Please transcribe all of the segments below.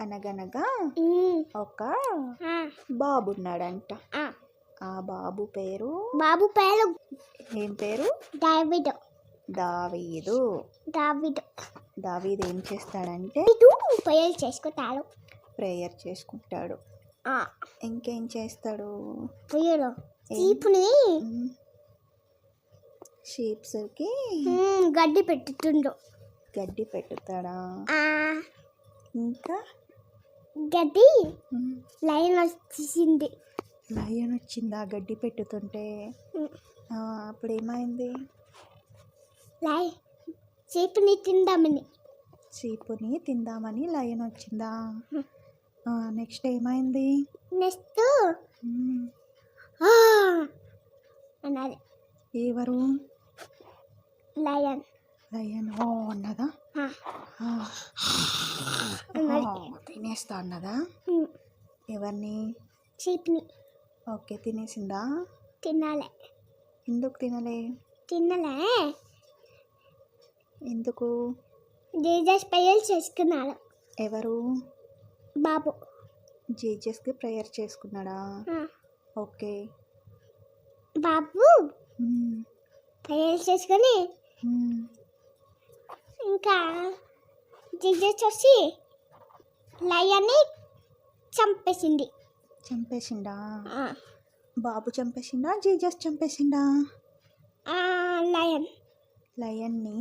అనగనగా ఒక బాబు ఉన్నాడంట. ఆ బాబు పేరు ఏం పేరు? దావీదు. దావీదు ఏం చేస్తాడంటే ప్రేయర్ చేసుకుంటాడు. ఇంకేం చేస్తాడు? షీప్స్కి గడ్డి పెట్టుతాడా? ఇంకా గడ్డి లయన్ వచ్చిందా గడ్డి పెట్టుతుంటే? అప్పుడు ఏమైంది? చీపుని తిందామని లయన్ వచ్చిందా? నెక్స్ట్ ఏమైంది? అన్నది ఎవరు? లయన్ అన్నదా? తినేస్తా అన్నదా? ఎవరిని? చీప్ని. ఓకే, తినేసిందా? తినాలే. ఎందుకు తినలే? ఎందుకు? జీసస్ ప్రేయర్ చేసుకున్నాడు. ఎవరు? బాబు. జీసస్కి ప్రేయర్ చేసుకున్నాడా? ఓకే. బాబు ప్రేయర్ చేసుకుని ఇంకా జీసస్ వచ్చి లయన్ని చంపేసిండా? బాబు చంపేసిండా? జీసస్ చంపేసిండా? లయన్ని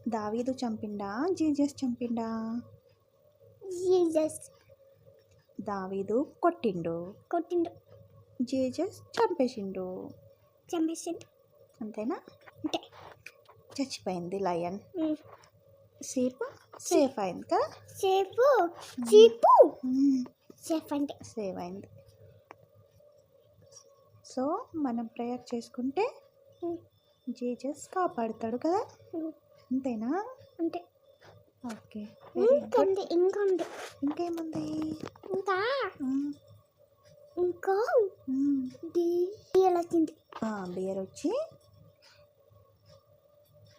దావీదు చంపిండా? జీసస్ చంపిండా? దావీదు కొట్టిండు. జీసస్ చంపేసిండు. అంతేనా? చచ్చిపోయింది లయన్. సేఫ్ అయింది కదా? సేవ్ అయింది. సో మనం ప్రేయర్ చేసుకుంటే జీసస్ కాపాడుతాడు కదా? అంతేనా? ఓకే. ఇంకేముంది?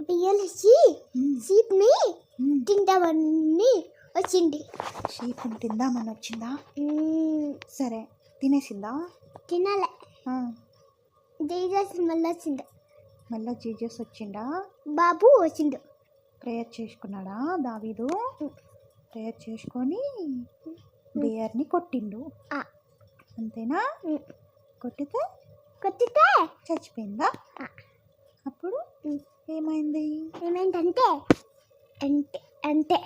బియర్ వచ్చి షీప్ని తింటామని వచ్చింది. షీప్ని తిందామని వచ్చిందా? సరే, తినేసిందా? తినాలే. జీసస్ మళ్ళీ జీసస్ వచ్చిండా? బాబు వచ్చిండు. ప్రేయర్ చేసుకున్నాడా దావీదు? ప్రేయర్ చేసుకొని బియర్ని కొట్టిండు. అంతేనా? కొట్టితే చచ్చిపోయిందా? అప్పుడు ఏమైందంటే అంతే